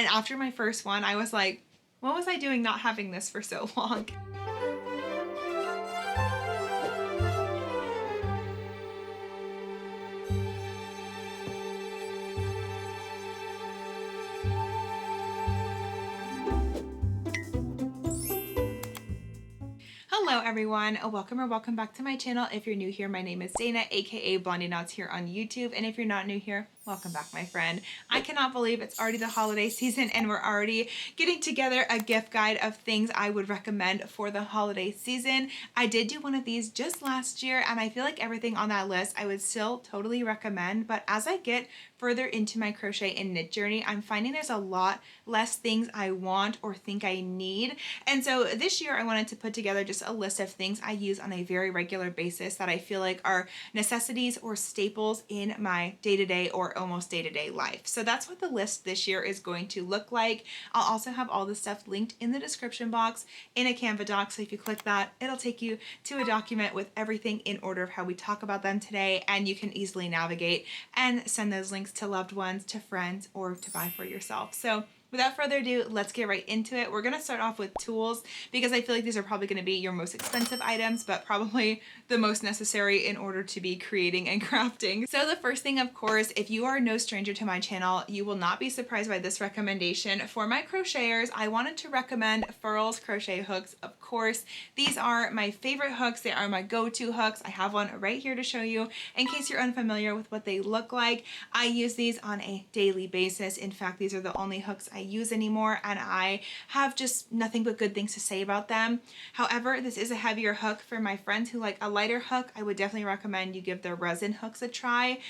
And after my first one, I was like, what was I doing not having this for so long? Hello everyone, welcome back to my channel. If you're new here, my name is Dana, aka Blondie Knots here on YouTube, and if you're not new here, welcome back, my friend. I cannot believe it's already the holiday season and we're already getting together a gift guide of things I would recommend for the holiday season. I did do one of these just last year and I feel like everything on that list I would still totally recommend, but as I get further into my crochet and knit journey, I'm finding there's a lot less things I want or think I need. And so this year I wanted to put together just a list of things I use on a very regular basis that I feel like are necessities or staples in my day-to-day or almost day-to-day life. So that's what the list this year is going to look like. I'll also have all this stuff linked in the description box in a Canva doc. So if you click that, it'll take you to a document with everything in order of how we talk about them today, and you can easily navigate and send those links to loved ones, to friends, or to buy for yourself. So without further ado, let's get right into it. We're gonna start off with tools because I feel like these are probably gonna be your most expensive items, but probably the most necessary in order to be creating and crafting. So the first thing, of course, if you are no stranger to my channel, you will not be surprised by this recommendation. For my crocheters, I wanted to recommend Furls crochet hooks. Of course, these are my favorite hooks. They are my go-to hooks. I have one right here to show you in case you're unfamiliar with what they look like. I use these on a daily basis. In fact, these are the only hooks I use anymore, and I have just nothing but good things to say about them. However, this is a heavier hook. For my friends who like a lighter hook, I would definitely recommend you give their resin hooks a try,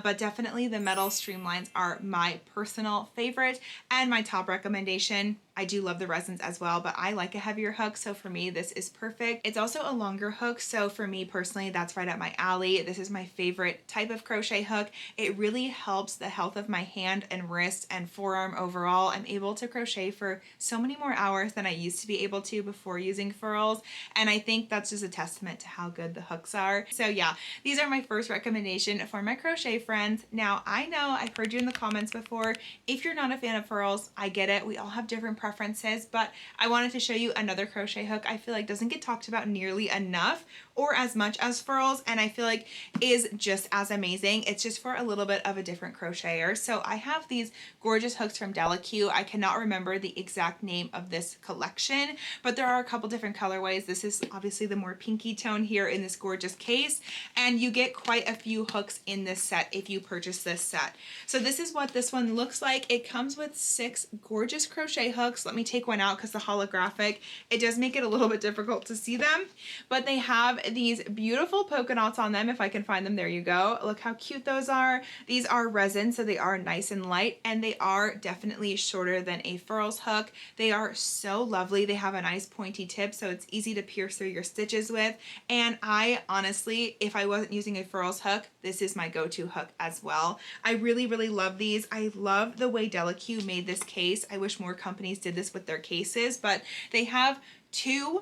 but definitely the metal streamlines are my personal favorite and my top recommendation. I do love the resins as well, but I like a heavier hook, so for me this is perfect. It's also a longer hook, so for me personally that's right up my alley. This is my favorite type of crochet hook. It really helps the health of my hand and wrist and forearm overall. I'm able to crochet for so many more hours than I used to be able to before using furls, and I think that's just a testament to how good the hooks are. So yeah, these are my first recommendation for my crochet friends. Now I know I've heard you in the comments before, if you're not a fan of furls, I get it. We all have different preferences, but I wanted to show you another crochet hook I feel like doesn't get talked about nearly enough or as much as furls, and I feel like is just as amazing. It's just for a little bit of a different crocheter. So I have these gorgeous hooks from Delicue. I cannot remember the exact name of this collection, but there are a couple different colorways. This is obviously the more pinky tone here in this gorgeous case, and you get quite a few hooks in this set if you purchase this set. So this is what this one looks like. It comes with 6 gorgeous crochet hooks. Let me take one out because the holographic, it does make it a little bit difficult to see them, but they have these beautiful polka dots on them. If I can find them, there you go. Look how cute those are. These are resin, so they are nice and light, and they are definitely shorter than a furls hook. They are so lovely. They have a nice pointy tip, so it's easy to pierce through your stitches with, and I honestly, if I wasn't using a furls hook, this is my go-to hook as well. I really, really love these. I love the way Delicue made this case. I wish more companies did this with their cases, but they have two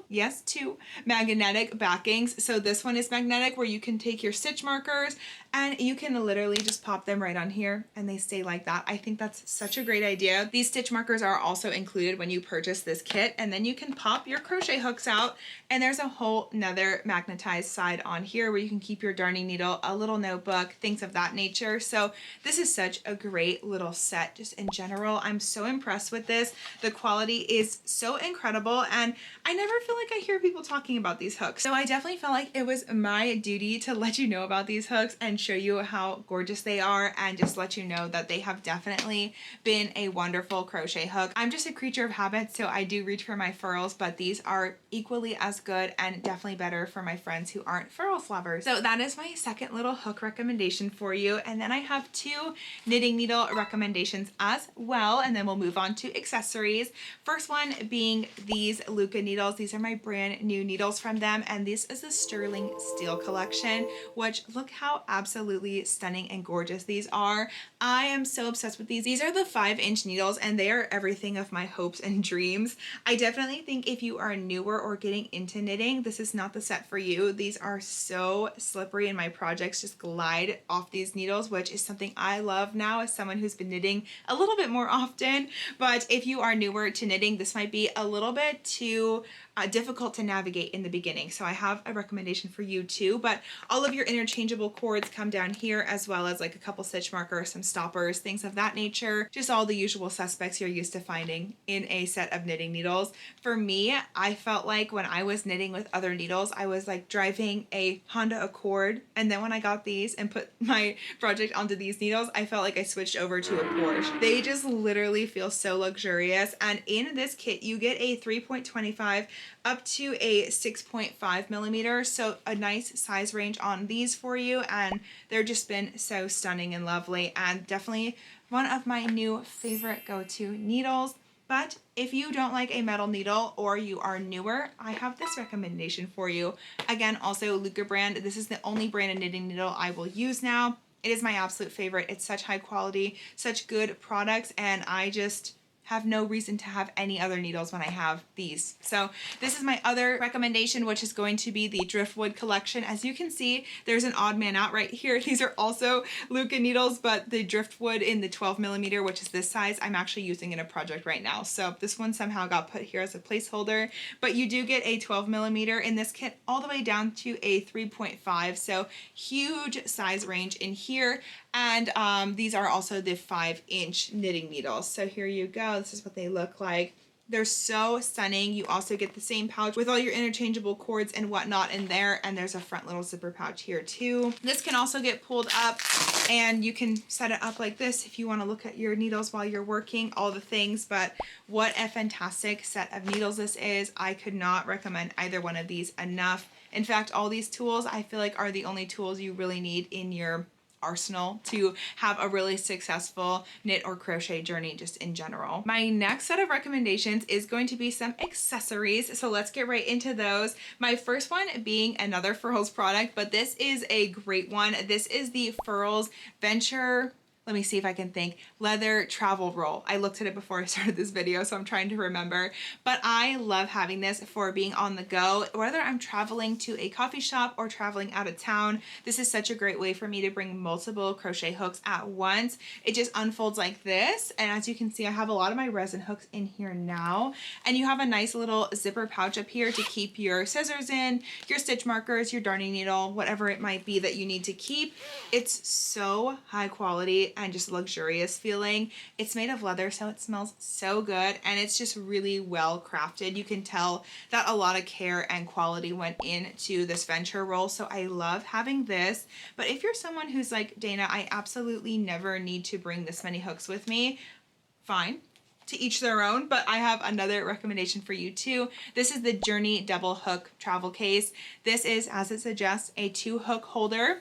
magnetic backings. So this one is magnetic where you can take your stitch markers and you can literally just pop them right on here and they stay like that. I think that's such a great idea. These stitch markers are also included when you purchase this kit, and then you can pop your crochet hooks out, and there's a whole nother magnetized side on here where you can keep your darning needle, a little notebook, things of that nature. So this is such a great little set just in general. I'm so impressed with this. The quality is so incredible, and I never feel like I hear people talking about these hooks. So I definitely felt like it was my duty to let you know about these hooks and show you how gorgeous they are, and just let you know that they have definitely been a wonderful crochet hook. I'm just a creature of habit, so I do reach for my furls, but these are equally as good and definitely better for my friends who aren't furls lovers. So that is my second little hook recommendation for you. And then I have 2 knitting needle recommendations as well, and then we'll move on to accessories. First one being these Luca needles needles. These are my brand new needles from them, and this is the sterling steel collection, which look how absolutely stunning and gorgeous these are. I am so obsessed with these. These are the 5-inch needles, and they are everything of my hopes and dreams. I definitely think if you are newer or getting into knitting, this is not the set for you. These are so slippery, and my projects just glide off these needles, which is something I love now as someone who's been knitting a little bit more often. But if you are newer to knitting, this might be a little bit too difficult to navigate in the beginning. So I have a recommendation for you too, but all of your interchangeable cords come down here, as well as like a couple stitch markers, some stoppers, things of that nature. Just all the usual suspects you're used to finding in a set of knitting needles. For me, I felt like when I was knitting with other needles, I was like driving a Honda Accord, and then when I got these and put my project onto these needles, I felt like I switched over to a Porsche. They just literally feel so luxurious, and in this kit you get a 3.25 up to a 6.5 millimeter, so a nice size range on these for you, and they're just been so stunning and lovely, and definitely one of my new favorite go-to needles. But if you don't like a metal needle or you are newer, I have this recommendation for you. Again, also Luca brand. This is the only brand of knitting needle I will use now. It is my absolute favorite. It's such high quality, such good products, and I just have no reason to have any other needles when I have these. So this is my other recommendation, which is going to be the Driftwood collection. As you can see, there's an odd man out right here. These are also Luca needles, but the Driftwood in the 12 millimeter, which is this size, I'm actually using in a project right now. So this one somehow got put here as a placeholder, but you do get a 12 millimeter in this kit all the way down to a 3.5. So huge size range in here. And these are also the 5-inch knitting needles. So here you go. This is what they look like. They're so stunning. You also get the same pouch with all your interchangeable cords and whatnot in there. And there's a front little zipper pouch here too. This can also get pulled up, and you can set it up like this if you want to look at your needles while you're working, all the things. But what a fantastic set of needles this is. I could not recommend either one of these enough. In fact, all these tools I feel like are the only tools you really need in your arsenal to have a really successful knit or crochet journey just in general. My next set of recommendations is going to be some accessories, so let's get right into those. My first one being another Furls product, but this is a great one. This is the Furls Venture, let me see if I can think, leather travel roll. I looked at it before I started this video, so I'm trying to remember, but I love having this for being on the go. Whether I'm traveling to a coffee shop or traveling out of town, this is such a great way for me to bring multiple crochet hooks at once. It just unfolds like this, and as you can see, I have a lot of my resin hooks in here now, and you have a nice little zipper pouch up here to keep your scissors in, your stitch markers, your darning needle, whatever it might be that you need to keep. It's so high quality and just luxurious feeling. It's made of leather, so it smells so good, and it's just really well crafted. You can tell that a lot of care and quality went into this Venture roll, so I love having this. But if you're someone who's like, Dana, I absolutely never need to bring this many hooks with me, fine. To each their own, but I have another recommendation for you too. This is the Journey Double Hook Travel Case. This is, as it suggests, a 2-hook holder.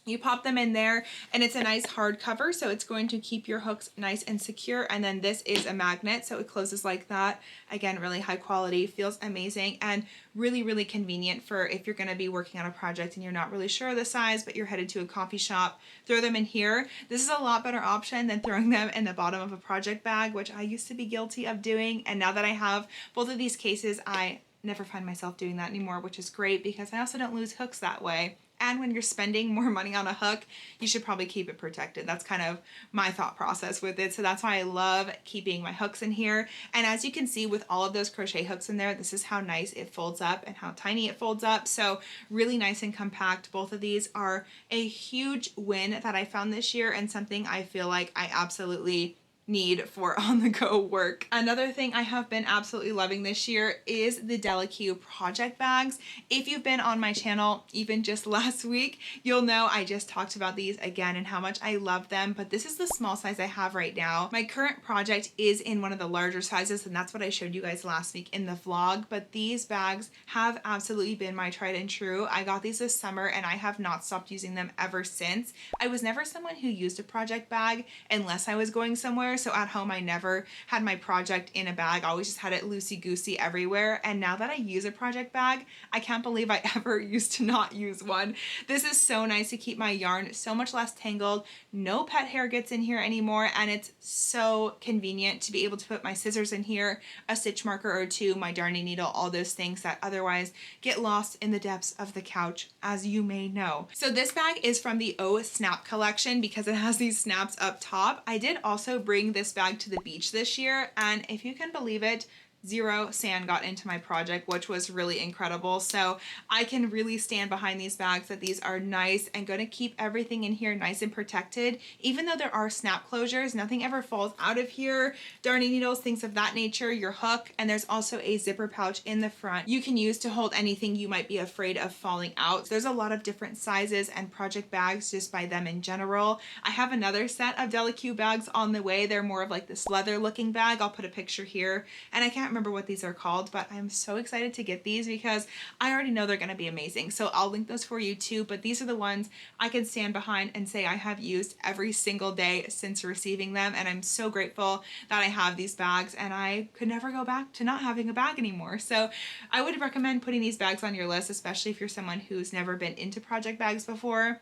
You pop them in there, and it's a nice hard cover, so it's going to keep your hooks nice and secure. And then this is a magnet, so it closes like that. Again, really high quality, feels amazing, and really, really convenient for if you're going to be working on a project and you're not really sure of the size, but you're headed to a coffee shop. Throw them in here. This is a lot better option than throwing them in the bottom of a project bag, which I used to be guilty of doing. And now that I have both of these cases, I never find myself doing that anymore, which is great because I also don't lose hooks that way. And when you're spending more money on a hook, you should probably keep it protected. That's kind of my thought process with it. So that's why I love keeping my hooks in here. And as you can see with all of those crochet hooks in there, this is how nice it folds up and how tiny it folds up. So really nice and compact. Both of these are a huge win that I found this year, and something I feel like I absolutely need for on-the-go work. Another thing I have been absolutely loving this year is the Delicue project bags. If you've been on my channel even just last week, you'll know I just talked about these again and how much I love them, but this is the small size I have right now. My current project is in one of the larger sizes, and that's what I showed you guys last week in the vlog, but these bags have absolutely been my tried and true. I got these this summer and I have not stopped using them ever since. I was never someone who used a project bag unless I was going somewhere, So at home, I never had my project in a bag. I always just had it loosey-goosey everywhere. And now that I use a project bag, I can't believe I ever used to not use one. This is so nice to keep my yarn so much less tangled. No pet hair gets in here anymore. And it's so convenient to be able to put my scissors in here, a stitch marker or two, my darning needle, all those things that otherwise get lost in the depths of the couch, as you may know. So this bag is from the Oh Snap collection because it has these snaps up top. I did also bring this bag to the beach this year, and if you can believe it, 0 sand got into my project, which was really incredible. So I can really stand behind these bags that these are nice and going to keep everything in here nice and protected. Even though there are snap closures, nothing ever falls out of here. Darning needles, things of that nature, your hook, and there's also a zipper pouch in the front you can use to hold anything you might be afraid of falling out. There's a lot of different sizes and project bags just by them in general. I have another set of Deli-Q bags on the way. They're more of like this leather looking bag. I'll put a picture here, and I can't remember what these are called, but I'm so excited to get these because I already know they're going to be amazing. So I'll link those for you too, but these are the ones I can stand behind and say I have used every single day since receiving them, and I'm so grateful that I have these bags, and I could never go back to not having a bag anymore. So I would recommend putting these bags on your list, especially if you're someone who's never been into project bags before.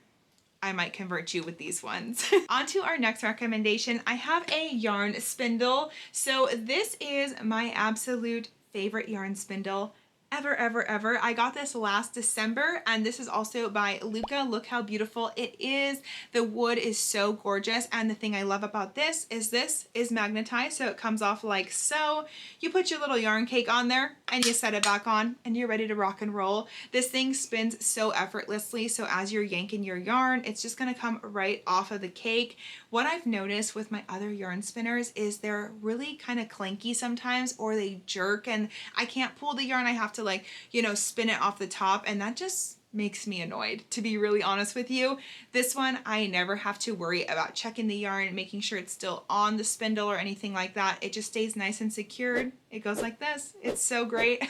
I might convert you with these ones. On to our next recommendation. I have a yarn spindle. So this is my absolute favorite yarn spindle ever. I got this last December, and this is also by Luca. Look how beautiful it is. The wood is so gorgeous, and the thing I love about this is magnetized, so it comes off like so. You put your little yarn cake on there and you set it back on and you're ready to rock and roll. This thing spins so effortlessly, so as you're yanking your yarn, it's just gonna come right off of the cake. What I've noticed with my other yarn spinners is they're really kind of clanky sometimes, or they jerk and I can't pull the yarn. I have to, like, you know, spin it off the top, and that just makes me annoyed, to be really honest with you. This one, I never have to worry about checking the yarn, making sure it's still on the spindle or anything like that. It just stays nice and secured. It goes like this. It's so great.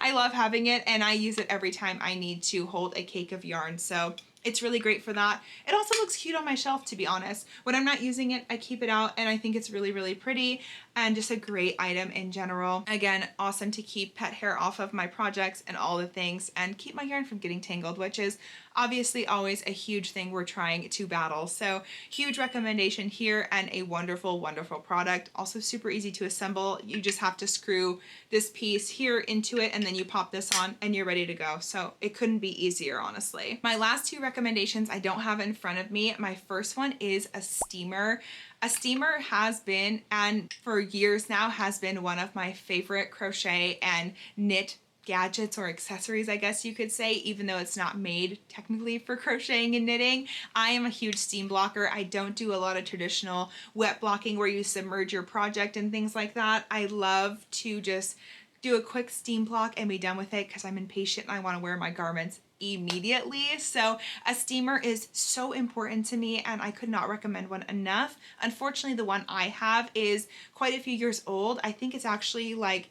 I love having it, and I use it every time I need to hold a cake of yarn. So it's really great for that. It also looks cute on my shelf, to be honest. When I'm not using it, I keep it out, and I think it's really pretty and just a great item in general. Again, awesome to keep pet hair off of my projects and all the things, and keep my yarn from getting tangled, which is obviously always a huge thing we're trying to battle. So huge recommendation here, and a wonderful product. Also super easy to assemble. You just have to screw this piece here into it, and then you pop this on and you're ready to go. So it couldn't be easier, honestly. My last two recommendations I don't have in front of me. My first one is a steamer. A steamer has been, and for years now, has been one of my favorite crochet and knit gadgets or accessories, I guess you could say, even though it's not made technically for crocheting and knitting. I am a huge steam blocker. I don't do a lot of traditional wet blocking where you submerge your project and things like that. I love to just do a quick steam block and be done with it because I'm impatient and I want to wear my garments immediately. So a steamer is so important to me, and I could not recommend one enough. Unfortunately, the one I have is quite a few years old. I think it's actually like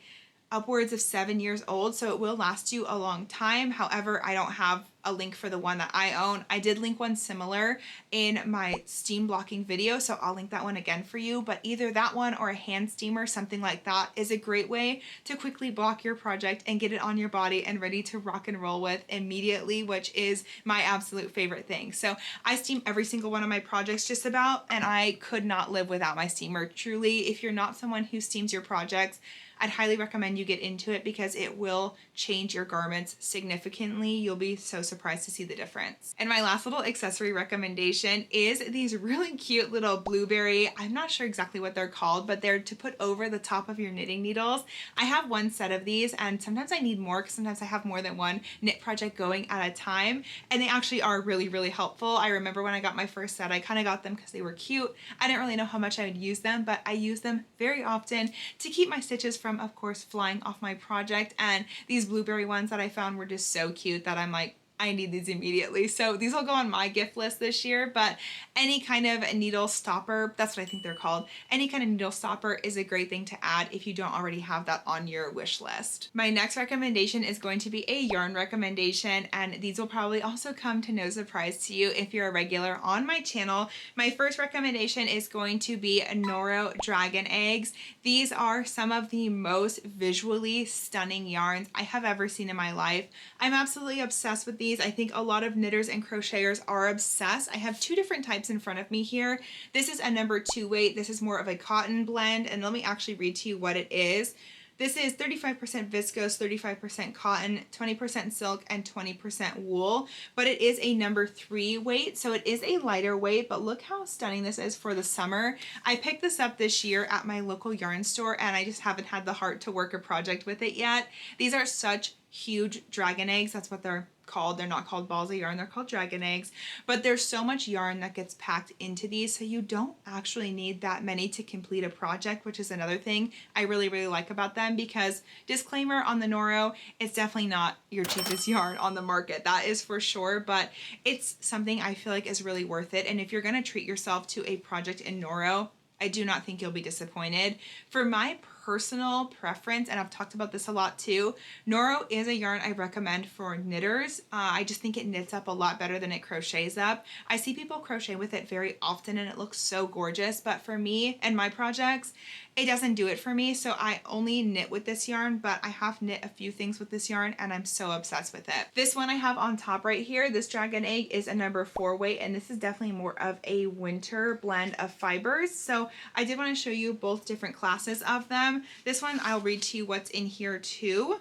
upwards of 7 years old, so it will last you a long time. However, I don't have a link for the one that I own. I did link one similar in my steam blocking video, so I'll link that one again for you, but either that one or a hand steamer, something like that, is a great way to quickly block your project and get it on your body and ready to rock and roll with immediately, which is my absolute favorite thing. So I steam every single one of my projects just about, and I could not live without my steamer. Truly, if you're not someone who steams your projects, I'd highly recommend you get into it because it will change your garments significantly. You'll be so surprised to see the difference. And my last little accessory recommendation is these really cute little blueberry, I'm not sure exactly what they're called, but they're to put over the top of your knitting needles. I have one set of these, and sometimes I need more because sometimes I have more than one knit project going at a time, and they actually are really helpful. I remember when I got my first set, I kind of got them because they were cute. I didn't really know how much I would use them, but I use them very often to keep my stitches from, of course, flying off my project. And these blueberry ones that I found were just so cute that I'm like, I need these immediately. So these will go on my gift list this year, but any kind of needle stopper, that's what I think they're called. Any kind of needle stopper is a great thing to add if you don't already have that on your wish list. My next recommendation is going to be a yarn recommendation, and these will probably also come to no surprise to you if you're a regular on my channel. My first recommendation is going to be Noro Dragon Eggs. These are some of the most visually stunning yarns I have ever seen in my life. I'm absolutely obsessed with these. I think a lot of knitters and crocheters are obsessed. I have two different types in front of me here. This is a number 2 weight. This is more of a cotton blend, and let me actually read to you what it is. This is 35% viscose, 35% cotton, 20% silk, and 20% wool, but it is a number 3 weight, so it is a lighter weight, but look how stunning this is for the summer. I picked this up this year at my local yarn store, and I just haven't had the heart to work a project with it yet. These are such huge dragon eggs. That's what they're called. They're not called balls of yarn, they're called dragon eggs, but there's so much yarn that gets packed into these, so you don't actually need that many to complete a project, which is another thing I really like about them, because disclaimer on the Noro, it's definitely not your cheapest yarn on the market, that is for sure, but it's something I feel like is really worth it. And if you're going to treat yourself to a project in Noro, I do not think you'll be disappointed. For my personal preference, and I've talked about this a lot too, Noro is a yarn I recommend for knitters. I just think it knits up a lot better than it crochets up. I see people crochet with it very often and it looks so gorgeous, but for me and my projects, it doesn't do it for me, so I only knit with this yarn, but I have knit a few things with this yarn and I'm so obsessed with it. This one I have on top right here, this dragon egg, is a number 4 weight, and this is definitely more of a winter blend of fibers, so I did want to show you both different classes of them. This one, I'll read to you what's in here too.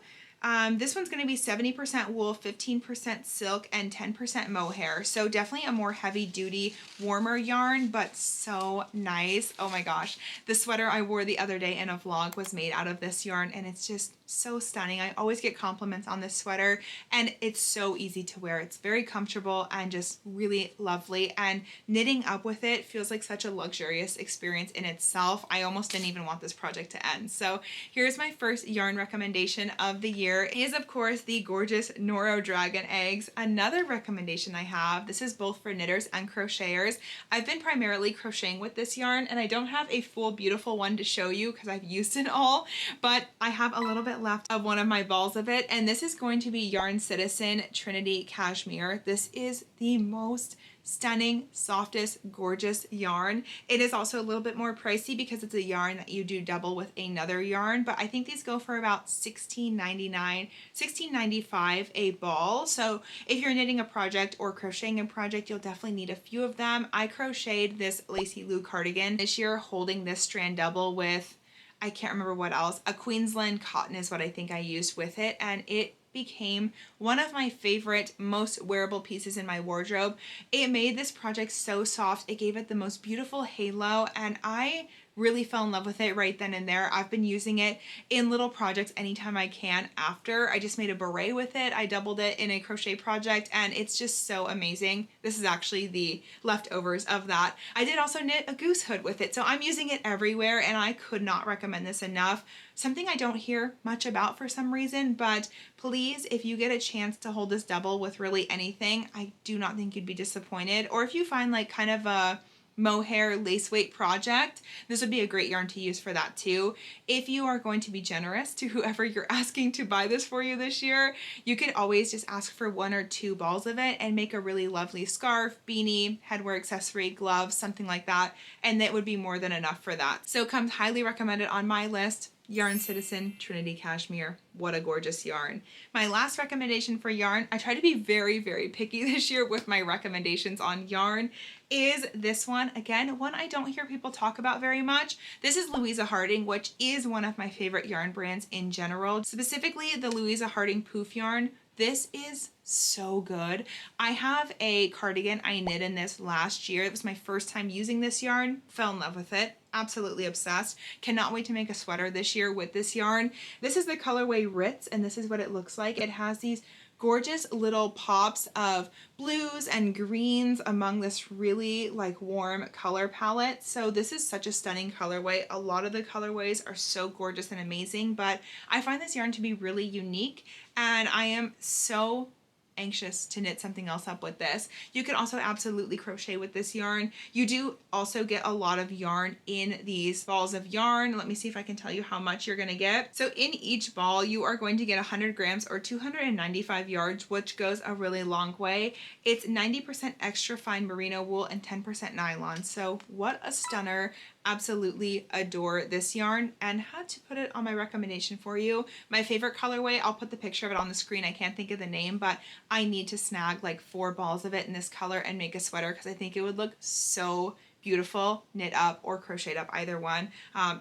This one's going to be 70% wool, 15% silk, and 10% mohair. So definitely a more heavy duty, warmer yarn, but so nice. Oh my gosh. The sweater I wore the other day in a vlog was made out of this yarn, and it's just so stunning. I always get compliments on this sweater, and it's so easy to wear. It's very comfortable and just really lovely, and knitting up with it feels like such a luxurious experience in itself. I almost didn't even want this project to end. So here's my first yarn recommendation of the year, is of course the gorgeous Noro Dragon Eggs. Another recommendation I have, this is both for knitters and crocheters. I've been primarily crocheting with this yarn, and I don't have a full beautiful one to show you because I've used it all, but I have a little bit left of one of my balls of it, and this is going to be Yarn Citizen Trinity Cashmere. This is the most stunning, softest, gorgeous yarn. It is also a little bit more pricey because it's a yarn that you do double with another yarn, but I think these go for about $16.99, $16.95 a ball. So if you're knitting a project or crocheting a project, you'll definitely need a few of them. I crocheted this Lacy Lou cardigan this year holding this strand double with, I can't remember what else. A Queensland cotton is what I think I used with it, and it became one of my favorite, most wearable pieces in my wardrobe. It made this project so soft. It gave it the most beautiful halo, and I really fell in love with it right then and there. I've been using it in little projects anytime I can after. I just made a beret with it. I doubled it in a crochet project, and it's just so amazing. This is actually the leftovers of that. I did also knit a goose hood with it, so I'm using it everywhere, and I could not recommend this enough. Something I don't hear much about for some reason, but please, if you get a chance to hold this double with really anything, I do not think you'd be disappointed. Or if you find like kind of a mohair lace weight project, this would be a great yarn to use for that too. If you are going to be generous to whoever you're asking to buy this for you this year, you could always just ask for 1 or 2 balls of it and make a really lovely scarf, beanie, headwear accessory, gloves, something like that, and that would be more than enough for that. So comes highly recommended on my list. Yarn Citizen Trinity Cashmere. What a gorgeous yarn. My last recommendation for yarn, I try to be very picky this year with my recommendations on yarn, is this one. Again, one I don't hear people talk about very much. This is Louisa Harding, which is one of my favorite yarn brands in general. Specifically the Louisa Harding Poof yarn. This is so good. I have a cardigan I knit in this last year. It was my first time using this yarn. Fell in love with it. Absolutely obsessed. Cannot wait to make a sweater this year with this yarn. This is the colorway Ritz, and this is what it looks like. It has these gorgeous little pops of blues and greens among this really like warm color palette. So this is such a stunning colorway. A lot of the colorways are so gorgeous and amazing, but I find this yarn to be really unique, and I am so anxious to knit something else up with this. You can also absolutely crochet with this yarn. You do also get a lot of yarn in these balls of yarn. Let me see if I can tell you how much you're gonna get. So in each ball, you are going to get 100 grams or 295 yards, which goes a really long way. It's 90% extra fine merino wool and 10% nylon. So what a stunner. Absolutely adore this yarn and had to put it on my recommendation for you. My favorite colorway, I'll put the picture of it on the screen. I can't think of the name, but I need to snag like 4 balls of it in this color and make a sweater because I think it would look so beautiful knit up or crocheted up, either one.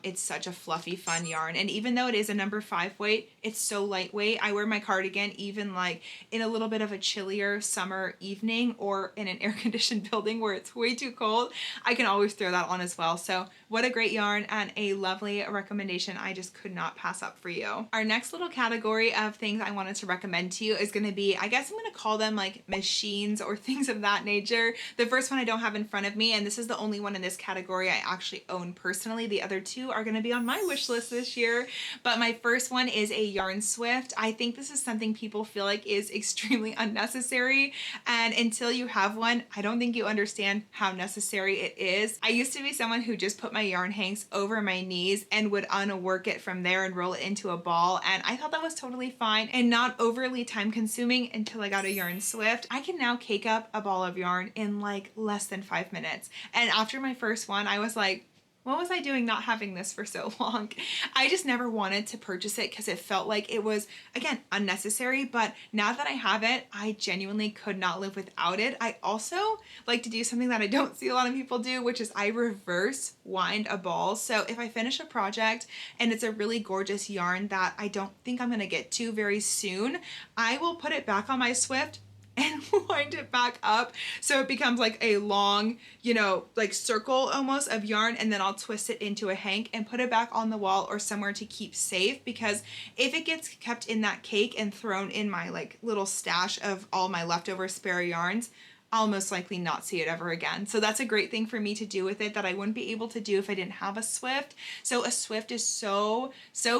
It's such a fluffy, fun yarn. And even though it is a number 5 weight, it's so lightweight. I wear my cardigan even like in a little bit of a chillier summer evening or in an air-conditioned building where it's way too cold. I can always throw that on as well. So what a great yarn and a lovely recommendation I just could not pass up for you. Our next little category of things I wanted to recommend to you is going to be, I guess I'm going to call them like machines or things of that nature. The first one I don't have in front of me, and this is the only one in this category I actually own personally. The other 2 are going to be on my wish list this year, but my first one is a yarn swift. I think this is something people feel like is extremely unnecessary, and until you have one, I don't think you understand how necessary it is. I used to be someone who just put my yarn hanks over my knees and would unwork it from there and roll it into a ball, and I thought that was totally fine and not overly time consuming until I got a yarn swift. I can now cake up a ball of yarn in like less than 5 minutes, and after my first one I was like, what was I doing not having this for so long? I just never wanted to purchase it because it felt like it was, again, unnecessary. But now that I have it, I genuinely could not live without it. I also like to do something that I don't see a lot of people do, which is I reverse wind a ball. So if I finish a project and it's a really gorgeous yarn that I don't think I'm gonna get to very soon, I will put it back on my Swift and wind it back up so it becomes like a long, you know, like circle almost of yarn, and then I'll twist it into a hank and put it back on the wall or somewhere to keep safe, because if it gets kept in that cake and thrown in my like little stash of all my leftover spare yarns, I'll most likely not see it ever again. So that's a great thing for me to do with it that I wouldn't be able to do if I didn't have a Swift. So a Swift is so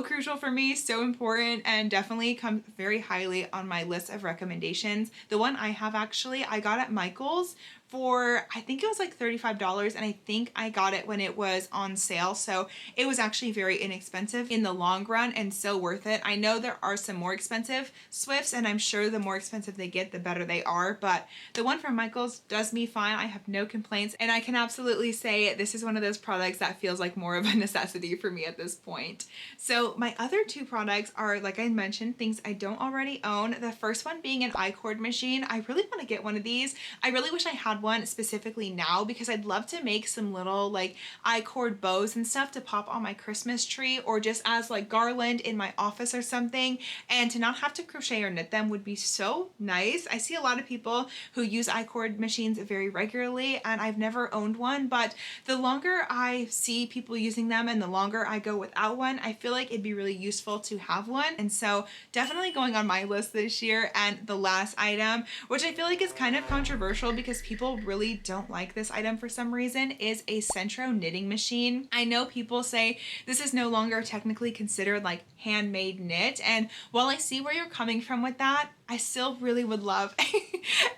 crucial for me, so important, and definitely comes very highly on my list of recommendations. The one I have actually, I got at Michael's for, I think it was like $35, and I think I got it when it was on sale, so it was actually very inexpensive in the long run and so worth it. I know there are some more expensive Swifts, and I'm sure the more expensive they get, the better they are, but the one from Michael's does me fine. I have no complaints, and I can absolutely say this is one of those products that feels like more of a necessity for me at this point. So my other 2 products are, like I mentioned, things I don't already own. The first one being an I-cord machine. I really want to get one of these. I really wish I had one specifically now, because I'd love to make some little like I-cord bows and stuff to pop on my Christmas tree, or just as like garland in my office or something, and to not have to crochet or knit them would be so nice. I see a lot of people who use I-cord machines very regularly, and I've never owned one, but the longer I see people using them and the longer I go without one, I feel like it'd be really useful to have one. And so definitely going on my list this year. And the last item, which I feel like is kind of controversial because people really don't like this item for some reason, is a Centro knitting machine. I know people say this is no longer technically considered like handmade knit, and while I see where you're coming from with that, I still really would love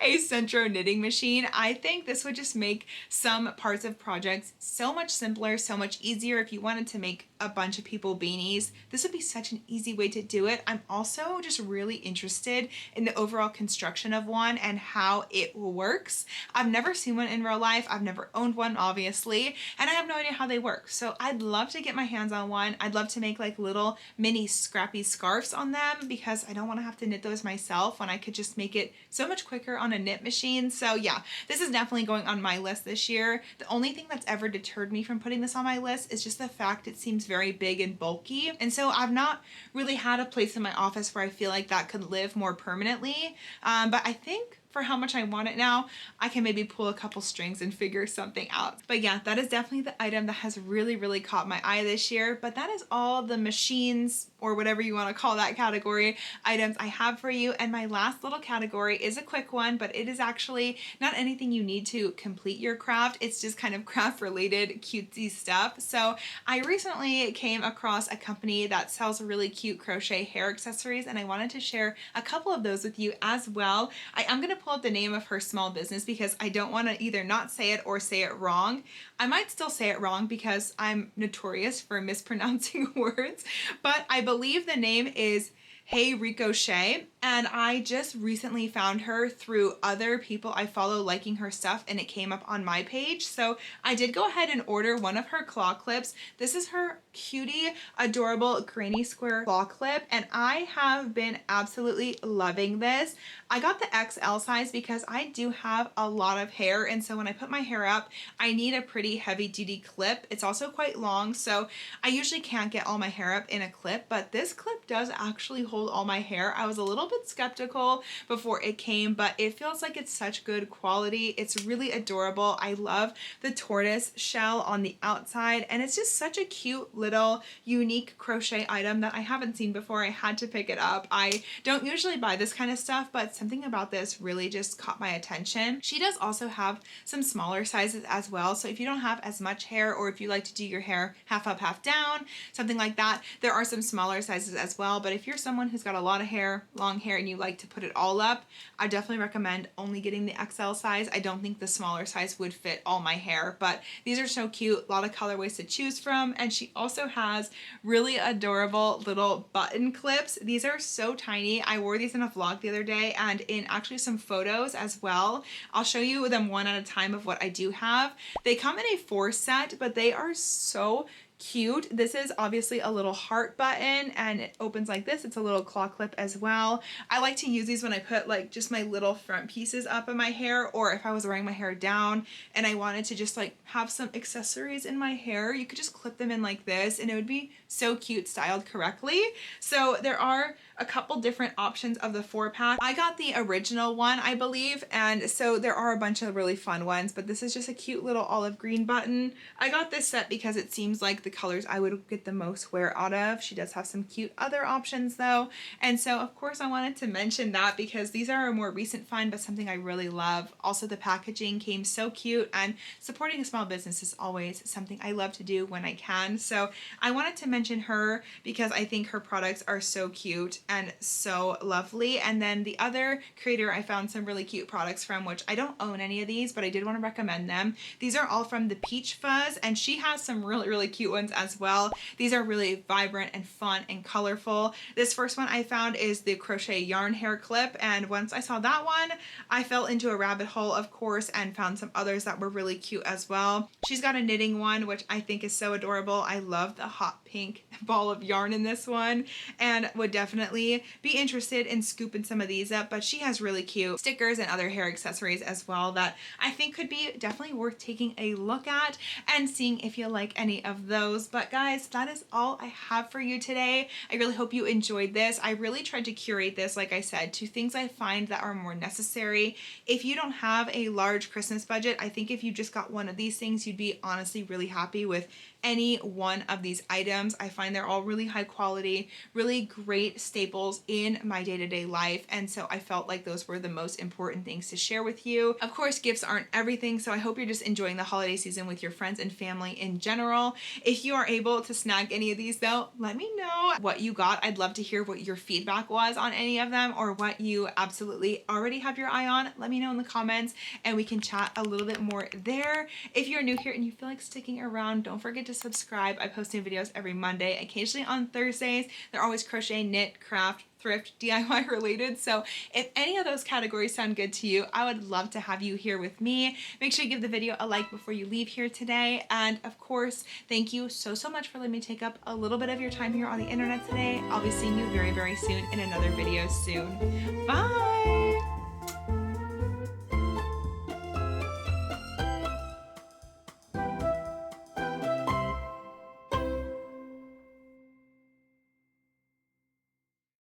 a Centro knitting machine. I think this would just make some parts of projects so much simpler, so much easier. If you wanted to make a bunch of people beanies, this would be such an easy way to do it. I'm also just really interested in the overall construction of one and how it works. I've never seen one in real life. I've never owned one, obviously, and I have no idea how they work. So I'd love to get my hands on one. I'd love to make like little mini scrappy scarves on them, because I don't want to have to knit those myself when I could just make it so much quicker on a knit machine. So yeah, this is definitely going on my list this year. The only thing that's ever deterred me from putting this on my list is just the fact it seems very big and bulky. And so I've not really had a place in my office where I feel like that could live more permanently. But I think for how much I want it now, I can maybe pull a couple strings and figure something out. But yeah, that is definitely the item that has really, really caught my eye this year. But that is all the machines, or whatever you want to call that category, items I have for you. And my last little category is a quick one, but it is actually not anything you need to complete your craft. It's just kind of craft related cutesy stuff. So I recently came across a company that sells really cute crochet hair accessories, and I wanted to share a couple of those with you as well. I am going to pull up the name of her small business because I don't want to either not say it or say it wrong. I might still say it wrong because I'm notorious for mispronouncing words, but I believe the name is Hey Ricochet, and I just recently found her through other people I follow liking her stuff, and it came up on my page. So I did go ahead and order one of her claw clips. This is her cutie, adorable granny square claw clip, and I have been absolutely loving this. I got the XL size because I do have a lot of hair, and so when I put my hair up, I need a pretty heavy duty clip. It's also quite long, so I usually can't get all my hair up in a clip, but this clip does actually hold all my hair. I was a little bit skeptical before it came, but it feels like it's such good quality. It's really adorable. I love the tortoise shell on the outside, and it's just such a cute little unique crochet item that I haven't seen before. I had to pick it up. I don't usually buy this kind of stuff, but something about this really just caught my attention. She does also have some smaller sizes as well, so if you don't have as much hair, or if you like to do your hair half up, half down, something like that, there are some smaller sizes as well. But if you're someone who's got a lot of hair, long hair, and you like to put it all up, I definitely recommend only getting the XL size. I don't think the smaller size would fit all my hair, but these are so cute. A lot of colorways to choose from, and she also has really adorable little button clips. These are so tiny. I wore these in a vlog the other day and in actually some photos as well. I'll show you them one at a time of what I do have. They come in a 4 set, but they are so cute. This is obviously a little heart button, and it opens like this. It's a little claw clip as well. I like to use these when I put like just my little front pieces up in my hair, or if I was wearing my hair down and I wanted to just like have some accessories in my hair, you could just clip them in like this and it would be so cute styled correctly. So there are a couple different options of the 4-pack. I got the original one, I believe, and so there are a bunch of really fun ones, but this is just a cute little olive green button. I got this set because it seems like the colors I would get the most wear out of. She does have some cute other options though, and so of course I wanted to mention that because these are a more recent find, but something I really love. Also, the packaging came so cute, and supporting a small business is always something I love to do when I can. So I wanted to mention her because I think her products are so cute and so lovely. And then the other creator I found some really cute products from, which I don't own any of these, but I did want to recommend them. These are all from the Peach Fuzz, and she has some really, really cute ones as well. These are really vibrant and fun and colorful. This first one I found is the Crochet Yarn hair clip, and once I saw that one, I fell into a rabbit hole, of course, and found some others that were really cute as well. She's got a knitting one, which I think is so adorable. I love the hot pink ball of yarn in this one, and would definitely be interested in scooping some of these up. But she has really cute stickers and other hair accessories as well that I think could be definitely worth taking a look at and seeing if you like any of those. But guys, that is all I have for you today. I really hope you enjoyed this. I really tried to curate this, like I said, to things I find that are more necessary. If you don't have a large Christmas budget, I think if you just got one of these things, you'd be honestly really happy with any one of these items. I find they're all really high quality, really great staples in my day-to-day life, and so I felt like those were the most important things to share with you. Of course, gifts aren't everything, so I hope you're just enjoying the holiday season with your friends and family in general. If you are able to snag any of these though, let me know what you got. I'd love to hear what your feedback was on any of them, or what you absolutely already have your eye on. Let me know in the comments and we can chat a little bit more there. If you're new here and you feel like sticking around, don't forget to subscribe. I post new videos every Monday, occasionally on Thursdays. They're always crochet, knit, craft, thrift, DIY related. So if any of those categories sound good to you, I would love to have you here with me. Make sure you give the video a like before you leave here today. And of course, thank you so much for letting me take up a little bit of your time here on the internet today. I'll be seeing you very, very soon in another video soon. Bye!